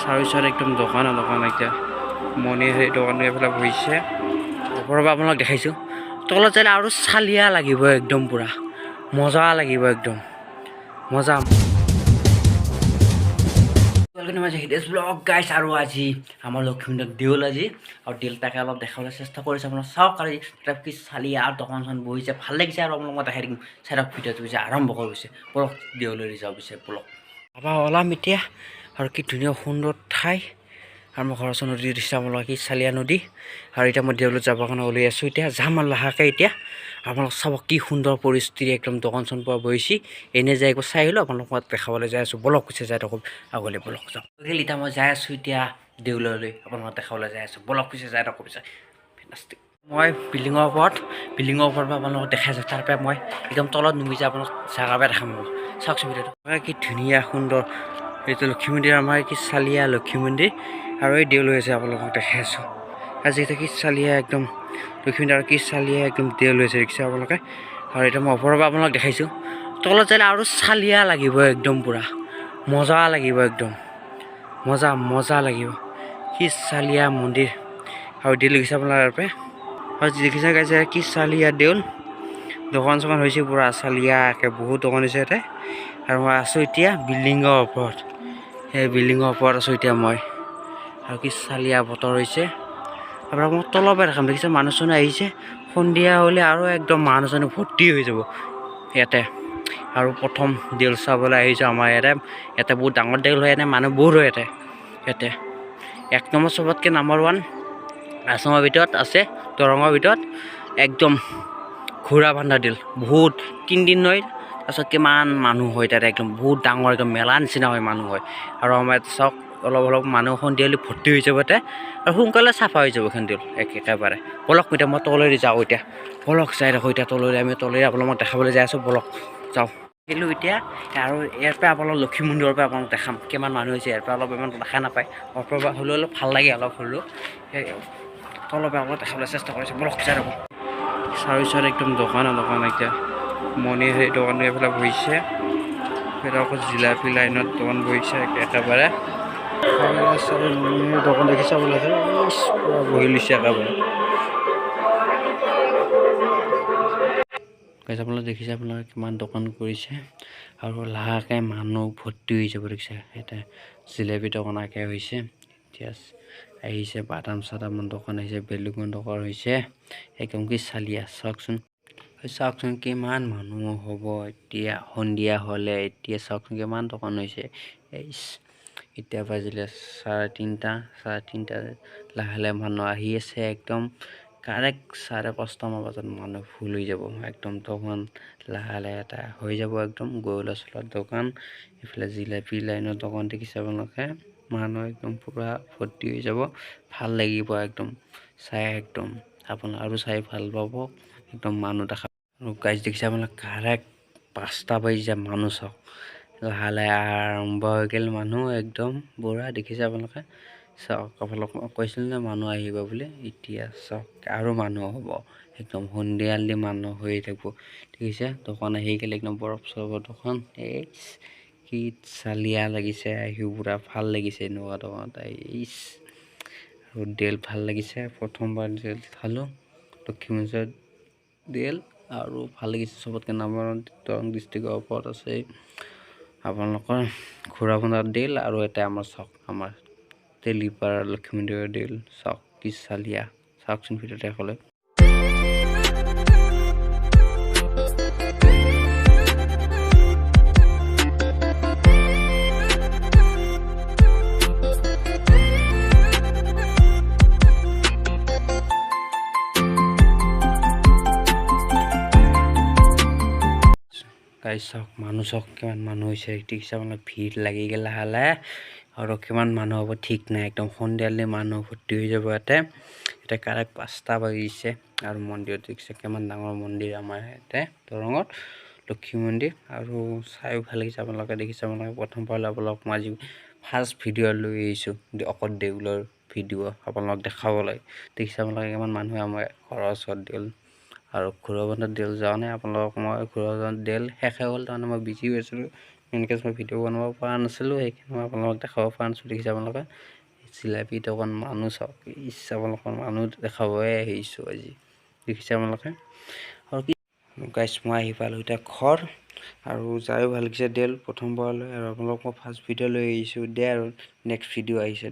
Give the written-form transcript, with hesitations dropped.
চাৰিওচৰত একদম দোকান এতিয়া মণি সেই দোকান এইফালে বহিছে ওপৰৰ পৰা আপোনাক দেখাইছোঁ তলত যালে আৰু চালিয়া লাগিব একদম পূৰা মজা লাগিব একদম মজা ব্লগ গাইছ আৰু আজি আমাৰ লক্ষ্মীমন্দিৰ দেউল আজি আৰু দেউল তাকে অলপ দেখাবলৈ চেষ্টা কৰিছে আপোনাক চাওক আৰু তাত কি চালিয়া আৰু দোকান চোকান বহিছে ভাল লাগিছে আৰু আপোনাক মই দেখাই দিম চাইডক ভিডিঅ'টো পিছে আৰম্ভ কৰিছে বলক দেউললৈ যাওঁ পিছে বলক তাৰপৰা ওলাম এতিয়া আৰু কি ধুনীয়া সুন্দৰ ঠাই আৰু মই ঘৰৰ ওচৰৰ নদী দৃশ্য আপোনালোক কি চালিয়া নদী আৰু এতিয়া মই দেউলত যাবৰ কাৰণে ওলাই আছোঁ এতিয়া যাম আৰু লাহেকৈ এতিয়া আপোনালোক চাব কি সুন্দৰ পৰিস্থিতি একদম দোকান চোকান পৰা বহিছে এনে যাই একো চাই আহিলোঁ আপোনালোক মই দেখাবলৈ যাই আছোঁ বলক পিছে যাই থাকোঁ আগলৈ বলক যাওঁ এতিয়া মই যাই আছোঁ এতিয়া দেউললৈ আপোনালোক দেখাবলৈ যাই আছোঁ বলক পিছে যাই থাকোঁ পিছে মই বিল্ডিঙৰ ওপৰত পৰা আপোনালোকক দেখাই আছোঁ তাৰ পৰা মই একদম তলত নুমি যায় আপোনাক জেগাৰ পৰা দেখাম চাওকচোন ভিডিঅ'টো কি ধুনীয়া সুন্দৰ এইটো লক্ষী মন্দিৰ আমাৰ কি চালিয়া লক্ষী মন্দিৰ আৰু এই দেউল হৈছে আপোনালোকক দেখাই আছোঁ আজি এতিয়া কি চালিয়া একদম লক্ষী মন্দিৰ আৰু কি চালিয়া একদম দেউল হৈছে দেখিছে আপোনালোকে আৰু এতিয়া মই ওপৰৰ পৰা আপোনাক দেখাইছোঁ তলত যালে আৰু চালিয়া লাগিব একদম পূৰা মজা লাগিব একদম মজা লাগিব কি চালিয়া মন্দিৰ আৰু দেউল দেখিছে আপোনাৰ ইয়াৰ পৰা আৰু দেখিছে গাইছে কি চালিয়া দেউল দোকান চোকান হৈছে পূৰা চালিয়া একে বহুত দোকান হৈছে ইয়াতে আৰু মই আছোঁ এতিয়া বিল্ডিঙৰ ওপৰত সেই বিল্ডিঙৰ ওপৰত আছোঁ এতিয়া মই আৰু কি চালিয়া বতৰ হৈছে আপোনাক মই তলৰ পৰা দেখাম দেখিছে মানুহ চানুহ আহিছে সন্ধিয়া হ'লে আৰু একদম মানুহ চানুহ ভৰ্তি হৈ যাব ইয়াতে আৰু প্ৰথম দেউল চাবলৈ আহিছোঁ আমাৰ ইয়াতে বহুত ডাঙৰ দেউল হয় ইয়াতে মানুহ বহুত হয় ইয়াতে এক নম্বৰ চবতকৈ নাম্বাৰ 1 আসামৰ ভিতৰত আছে দৰঙৰ ভিতৰত একদম ঘোঁৰা বান্ধা দেউল বহুত তিনিদিন হয় তাৰপিছত কিমান মানুহ হয় তাতে একদম বহুত ডাঙৰ একদম মেলা নিচিনা হয় মানুহ হয় আৰু আমাৰ ইয়াত চাওক অলপ মানুহ সন্ধিয়ালৈ ভৰ্তি হৈ যাব ইয়াতে আৰু সোনকালে চাফা হৈ যাব এখন দেউল একেবাৰে বলক এতিয়া মই তললৈ যাওঁ এতিয়া বলক যাই দেখোঁ এতিয়া তললৈ আমি আপোনালোকক মই দেখাবলৈ যাই আছোঁ বলক যাওঁ আহিলোঁ এতিয়া আৰু ইয়াৰ পৰা আপোনালোক লক্ষী মন্দিৰৰ পৰা আপোনালোক দেখাম কিমান মানুহ হৈছে ইয়াৰ পৰা অলপ ইমান দেখা নাপায় ওপৰৰ পৰা হ'লেও অলপ ভাল লাগে অলপ হ'লেও তলৰ পৰা আপোনালোক দেখাবলৈ চেষ্টা কৰিছোঁ বলক যাই দেখোঁ চাৰিওচৰত একদম দোকান এতিয়া মণি সেই দোকান এইফালে বহিছে এইফালে আকৌ জিলাপি লাইনত দোকান বহিছে একেবাৰে দোকান দেখিছে আপোনালোকে পূৰা বহি লৈছে একেবাৰে আপোনালোকে দেখিছে আপোনালোকে কিমান দোকান কৰিছে আৰু লাহেকৈ মানুহ ভৰ্তি হৈ যাব দেখিছে এটা জিলাপি দোকান আগে হৈছে এতিয়া আহিছে বাদাম চাদামৰ দোকান আহিছে বেলুনৰ দোকান হৈছে একদম কি চালিয়া চাওকচোন কিমান মানুহ হ'ব এতিয়া সন্ধিয়া হ'লে এতিয়া চাওকচোন কিমান দোকান হৈছে এতিয়া বাজিলে 3:30 লাহে মানুহ আহি আছে একদম কাৰেক্ট 5:30মান বজাত মানুহ ফুল হৈ যাব একদম দোকান লাহে এটা হৈ যাব একদম গৌলা চলাৰ দোকান এইফালে জিলাপি লাইনৰ দোকান দেখিছে আপোনালোকে মানুহ একদম পূৰা ভৰ্তি হৈ যাব ভাল লাগিব একদম চাই একদম আপোনাৰ আৰু চাই ভাল পাব একদম মানুহ দেখা আৰু গাইজ দেখিছে আপোনালোকে কাৰেক্ট 5টা বাজি যায় মানুহ চাওক লাহে আৰম্ভ হৈ গ'ল মানুহ একদম বুঢ়া দেখিছে আপোনালোকে চাওক আপোনালোকক কৈছিল নে মানুহ আহিব বুলি এতিয়া চাওক আৰু মানুহ হ'ব একদম সন্ধিয়ালৈ মানুহ হৈ থাকিব দেখিছে দোকান আহি গ'ল একদম বৰফ চৰফৰ দোকান কি চালিয়া লাগিছে আহি পুৰা ভাল লাগিছে এনেকুৱা দোকানত আৰু দেউল ভাল লাগিছে প্ৰথমবাৰ দেউল খালোঁ লক্ষী মন্দিৰত দেউল আৰু ভাল লাগিছে চবতকৈ নাম্বাৰ 1 দৰং ডিষ্ট্ৰিক্টৰ ওপৰত আছে আপোনালোকৰ ঘোঁৰা বন্ধা দেউল আৰু এটা আমাৰ চাওক আমাৰ তেলিপাৰা লক্ষী মন্দিৰৰ দেউল চাওক কি চালিয়া চাওকচোন ভিডিঅ'টো দেখাবলৈ গাইজ চাওক মানুহ চাওক কিমান মানুহ হৈছে দেখিছে আপোনালোকে ভিৰ লাগি গ'ল লাহে আৰু কিমান মানুহ হ'ব ঠিক নাই একদম সন্ধিয়ালৈ মানুহ ভৰ্তি হৈ যাব ইয়াতে কাৰেক্ট 5টা বাজিছে আৰু মন্দিৰত দেখিছে কিমান ডাঙৰ মন্দিৰ আমাৰ ইয়াতে দৰঙত লক্ষী মন্দিৰ আৰু চাইও ভাল লাগিছে আপোনালোকে দেখিছে আপোনালোকে প্ৰথমবাৰ আপোনালোকক মই আজি ফাৰ্ষ্ট ভিডিঅ' লৈ আহিছোঁ অকল দেউলৰ ভিডিঅ' আপোনালোকক দেখাবলৈ দেখিছে আপোনালোকে কিমান মানুহে আমাৰ ঘৰৰ ওচৰত দেউল আৰু ঘোঁৰা বন্ধা দেউল যোৱা নাই আপোনালোকক মই ঘোঁৰা বন্ধা দেউল শেষে হ'ল তাৰমানে মই বিজি হৈ আছিলোঁ এনেকৈ মই ভিডিঅ' বনাব পৰা নাছিলোঁ, সেইখিনি মই আপোনালোকক দেখাব পৰা নাছিলোঁ। দেখিছে আপোনালোকে জিলাপিত অকণ মানুহ চাওক, ইচ্ছা আপোনালোকৰ মানুহ দেখাবহে আহিছোঁ আজি। দেখিছে আপোনালোকে আৰু কি গাইছ, মই আহি পালোঁ এতিয়া ঘৰ আৰু যায়ো ভাল লাগিছে দেল প্ৰথমবাৰলৈ। আৰু আপোনালোকক মই ফাৰ্ষ্ট ভিডিঅ' লৈ আহিছোঁ দে আৰু নেক্সট ভিডিঅ' আহিছে।